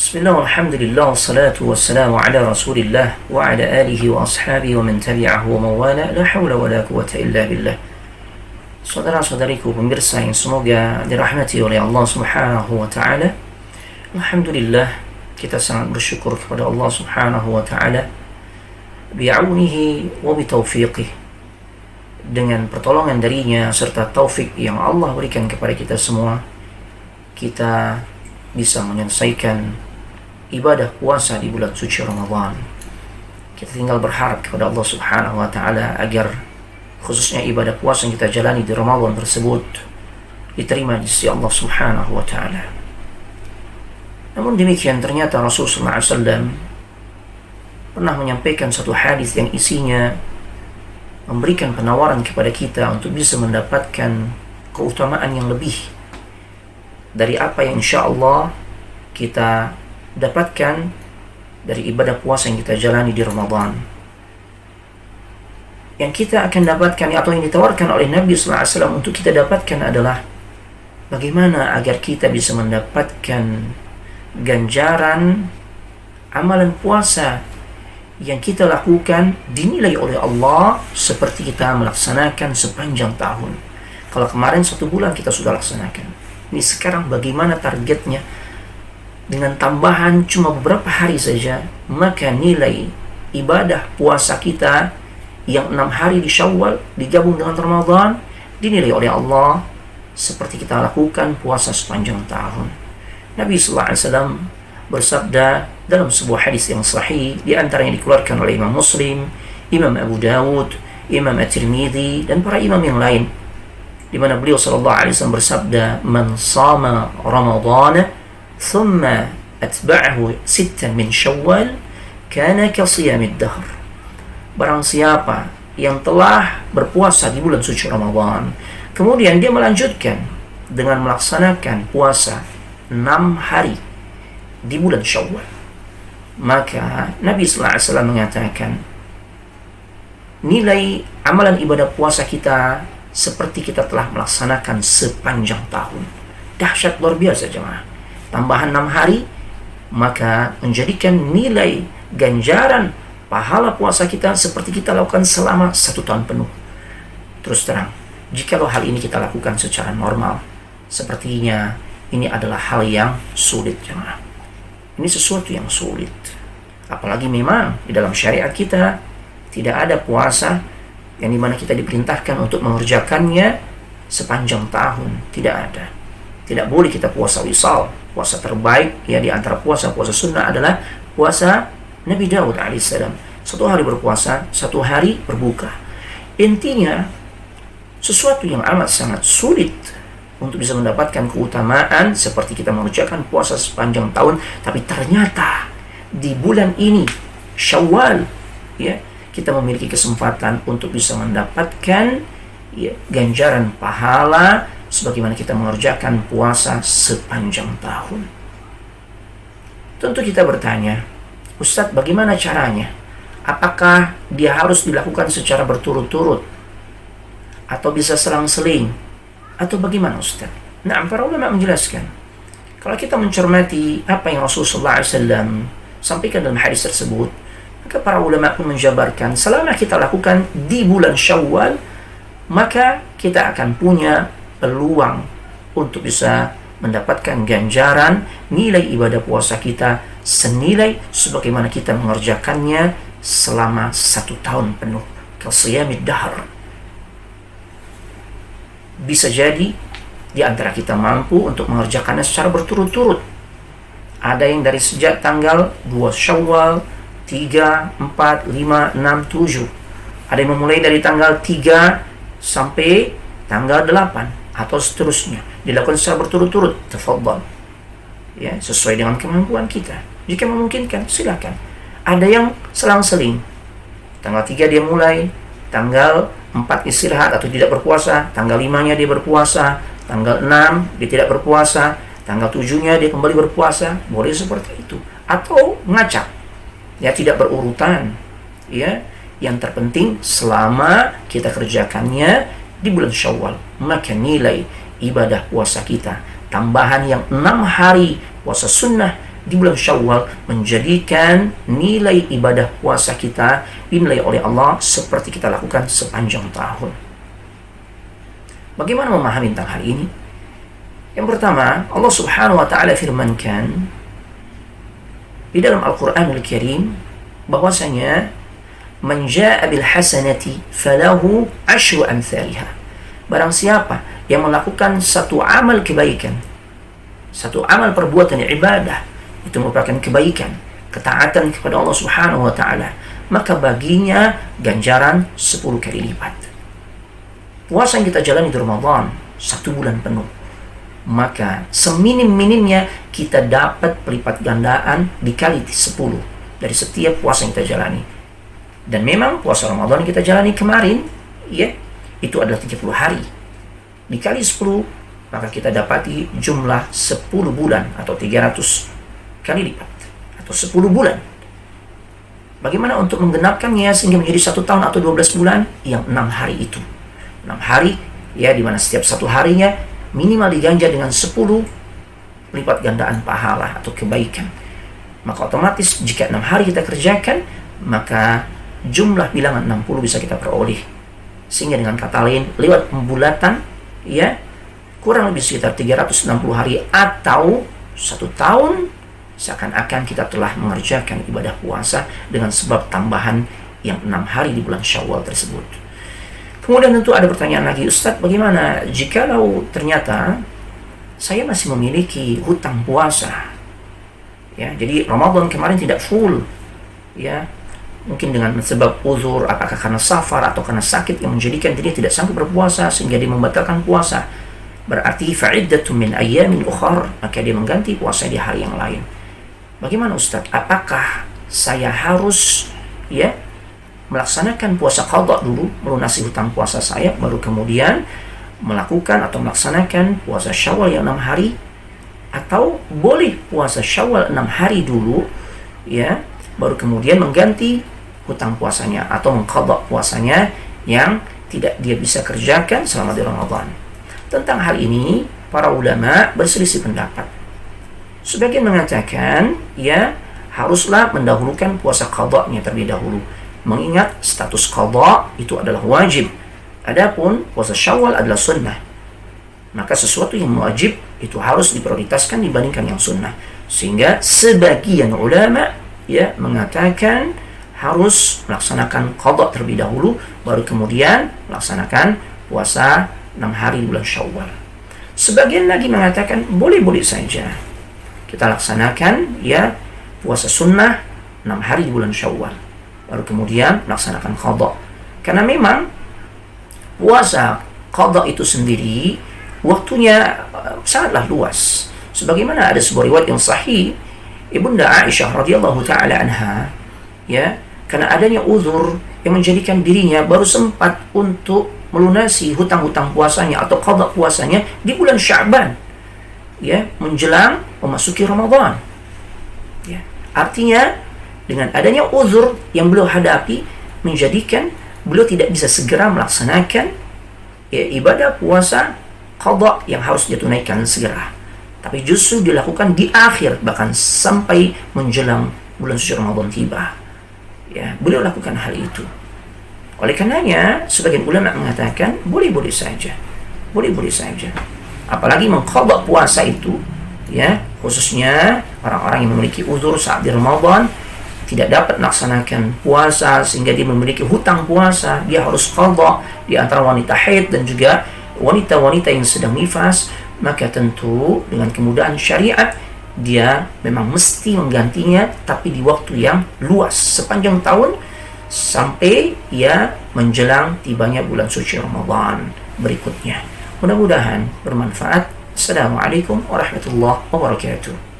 Bismillah, alhamdulillah, wassalatu wassalamu ala rasulillah wa ala alihi wa ashabihi wa man tabi'ahu wa mawala, la hawla wa la quwata illa billah. Saudara-saudariku pemirsa yang semoga dirahmati oleh Allah subhanahu wa ta'ala, alhamdulillah, kita sangat bersyukur kepada Allah subhanahu wa ta'ala bi'aunihi wa bitaufiqih, dengan pertolongan darinya serta taufik yang Allah berikan kepada kita semua, kita bisa menyelesaikan ibadah puasa di bulan suci Ramadan. Kita tinggal berharap kepada Allah subhanahu wa ta'ala agar khususnya ibadah puasa yang kita jalani di Ramadan tersebut diterima di sisi Allah subhanahu wa ta'ala. Namun demikian, ternyata Rasulullah SAW pernah menyampaikan satu hadis yang isinya memberikan penawaran kepada kita untuk bisa mendapatkan keutamaan yang lebih dari apa yang insya Allah kita dapatkan dari ibadah puasa yang kita jalani di Ramadan. Yang kita akan dapatkan atau yang ditawarkan oleh Nabi SAW untuk kita dapatkan adalah bagaimana agar kita bisa mendapatkan ganjaran amalan puasa yang kita lakukan dinilai oleh Allah seperti kita melaksanakan sepanjang tahun. Kalau kemarin 1 bulan kita sudah laksanakan, ini sekarang bagaimana targetnya? Dengan tambahan cuma beberapa hari saja, maka nilai ibadah puasa kita yang 6 hari di Syawal digabung dengan Ramadan dinilai oleh Allah seperti kita lakukan puasa sepanjang tahun. Nabi SAW bersabda dalam sebuah hadis yang sahih, di antara yang dikeluarkan oleh Imam Muslim, Imam Abu Dawud, Imam At-Tirmidzi, dan para imam yang lain, di mana beliau sallallahu alaihi wasallam bersabda, "Man shama Ramadhana thumma atba'ahu 6 min Syawal kana ka shiyamid dahr." Barang siapa yang telah berpuasa di bulan suci Ramadan, kemudian dia melanjutkan dengan melaksanakan puasa 6 hari di bulan Syawal, maka Nabi sallallahu alaihi wasallam mengatakan nilai amalan ibadah puasa kita seperti kita telah melaksanakan sepanjang tahun. Dahsyat, luar biasa jemaah. Tambahan 6 hari, maka menjadikan nilai ganjaran pahala puasa kita seperti kita lakukan selama 1 tahun penuh. Terus terang, jikalau hal ini kita lakukan secara normal, sepertinya ini adalah hal yang sulit jemaah. Ini sesuatu yang sulit. Apalagi memang di dalam syariat kita tidak ada puasa yang dimana kita diperintahkan untuk mengerjakannya sepanjang tahun. Tidak ada. Tidak boleh kita puasa wisal. Puasa terbaik ya di antara puasa-puasa sunnah adalah puasa Nabi Daud alaihissalam. 1 hari berpuasa, 1 hari berbuka. Intinya sesuatu yang amat sangat sulit untuk bisa mendapatkan keutamaan seperti kita mengerjakan puasa sepanjang tahun. Tapi ternyata di bulan ini Syawal, ya, kita memiliki kesempatan untuk bisa mendapatkan ganjaran pahala sebagaimana kita mengerjakan puasa sepanjang tahun. Tentu kita bertanya, Ustadz, bagaimana caranya? Apakah dia harus dilakukan secara berturut-turut? Atau bisa selang-seling? Atau bagaimana Ustadz? Nah, para ulama menjelaskan, kalau kita mencermati apa yang Rasulullah SAW sampaikan dalam hadis tersebut, maka para ulama pun menjabarkan selama kita lakukan di bulan Syawal, maka kita akan punya peluang untuk bisa mendapatkan ganjaran nilai ibadah puasa kita senilai sebagaimana kita mengerjakannya selama 1 tahun penuh. Kasiyamid dahr. Bisa jadi di antara kita mampu untuk mengerjakannya secara berturut-turut. Ada yang dari sejak tanggal 2 Syawal, 3, 4, 5, 6, 7. Ada yang memulai dari tanggal 3 sampai tanggal 8 atau seterusnya. Dilakukan secara berturut-turut. Tafadhal. Ya, sesuai dengan kemampuan kita. Jika memungkinkan, silakan. Ada yang selang-seling. Tanggal 3 dia mulai, tanggal 4 istirahat atau tidak berpuasa, tanggal 5-nya dia berpuasa, tanggal 6 dia tidak berpuasa, tanggal 7-nya dia kembali berpuasa. Boleh seperti itu. Atau ngacak. Ya, tidak berurutan. Ya, yang terpenting selama kita kerjakannya di bulan Syawal, maka nilai ibadah puasa kita tambahan yang 6 hari puasa sunnah di bulan Syawal menjadikan nilai ibadah puasa kita dinilai oleh Allah seperti kita lakukan sepanjang tahun. Bagaimana memahami tentang hal ini? Yang pertama, Allah Subhanahu wa taala firmankan di dalam Al-Qur'anul Karim bahwasanya man jaa'a bil hasanati falahu asyru amsalha. Barang siapa yang melakukan satu amal kebaikan, satu amal perbuatan ibadah, itu merupakan kebaikan, ketaatan kepada Allah Subhanahu wa taala, maka baginya ganjaran 10 kali lipat. Puasa yang kita jalani di Ramadan 1 bulan penuh, maka seminim-minimnya kita dapat pelipat gandaan dikali 10 dari setiap puasa yang kita jalani. Dan memang puasa Ramadan yang kita jalani kemarin, ya, itu adalah 30 hari. Dikali 10, maka kita dapati jumlah 10 bulan atau 300 kali lipat atau 10 bulan. Bagaimana untuk menggenapkannya sehingga menjadi 1 tahun atau 12 bulan? Yang 6 hari itu. 6 hari, ya, di mana setiap 1 harinya minimal diganjar dengan 10 lipat gandaan pahala atau kebaikan. Maka otomatis jika 6 hari kita kerjakan, maka jumlah bilangan 60 bisa kita peroleh. Sehingga dengan kata lain, lewat pembulatan, ya, kurang lebih sekitar 360 hari atau 1 tahun, seakan-akan kita telah mengerjakan ibadah puasa dengan sebab tambahan yang 6 hari di bulan Syawal tersebut. Kemudian tentu ada pertanyaan lagi, Ustadz, bagaimana jikalau ternyata saya masih memiliki hutang puasa? Ya, jadi Ramadan kemarin tidak full, ya, mungkin dengan sebab uzur, apakah karena safar atau karena sakit yang menjadikan dia tidak sanggup berpuasa sehingga dia membatalkan puasa. Berarti fa'iddatun min ayyamin ukhar, maka dia mengganti puasa di hari yang lain. Bagaimana Ustaz? Apakah saya harus, ya, melaksanakan puasa qadha dulu, melunasi hutang puasa saya, baru kemudian melakukan atau melaksanakan puasa Syawal yang 6 hari, atau boleh puasa Syawal 6 hari dulu, ya, baru kemudian mengganti hutang puasanya atau mengqadha puasanya yang tidak dia bisa kerjakan selama di Ramadan? Tentang hal ini, para ulama berselisih pendapat. Sebagian mengatakan, ya, haruslah mendahulukan puasa qadha-nya terlebih dahulu, mengingat status qadha itu adalah wajib. Adapun puasa Syawal adalah sunnah. Maka sesuatu yang wajib itu harus diprioritaskan dibandingkan yang sunnah. Sehingga sebagian ulama, ya, mengatakan harus melaksanakan qadha terlebih dahulu, baru kemudian melaksanakan puasa 6 hari bulan Syawal. Sebagian lagi mengatakan boleh-boleh saja kita laksanakan, ya, puasa sunnah 6 hari di bulan Syawal, baru kemudian melaksanakan qadha. Karena memang puasa qadha itu sendiri waktunya sangatlah luas. Sebagaimana ada sebuah riwayat yang sahih, Ibunda Aisyah radhiyallahu taala anha, ya, karena adanya uzur yang menjadikan dirinya baru sempat untuk melunasi hutang-hutang puasanya atau qadha puasanya di bulan Sya'ban, ya, menjelang memasuki Ramadan. Ya, artinya dengan adanya uzur yang beliau hadapi menjadikan beliau tidak bisa segera melaksanakan, ya, ibadah puasa qadha yang harus ditunaikan segera, tapi justru dilakukan di akhir, bahkan sampai menjelang bulan suci Ramadan tiba. Ya, beliau lakukan hal itu. Oleh karenanya, sebagian ulama mengatakan boleh-boleh saja. Boleh-boleh saja. Apalagi mengqadha puasa itu, ya, khususnya orang-orang yang memiliki uzur saat di Ramadan, tidak dapat melaksanakan puasa sehingga dia memiliki hutang puasa, dia harus qadha di antara wanita haid dan juga wanita-wanita yang sedang nifas, maka tentu dengan kemudahan syariat dia memang mesti menggantinya, tapi di waktu yang luas sepanjang tahun sampai, ya, menjelang tibanya bulan suci Ramadan berikutnya. Mudah-mudahan bermanfaat. Assalamualaikum warahmatullahi wabarakatuh.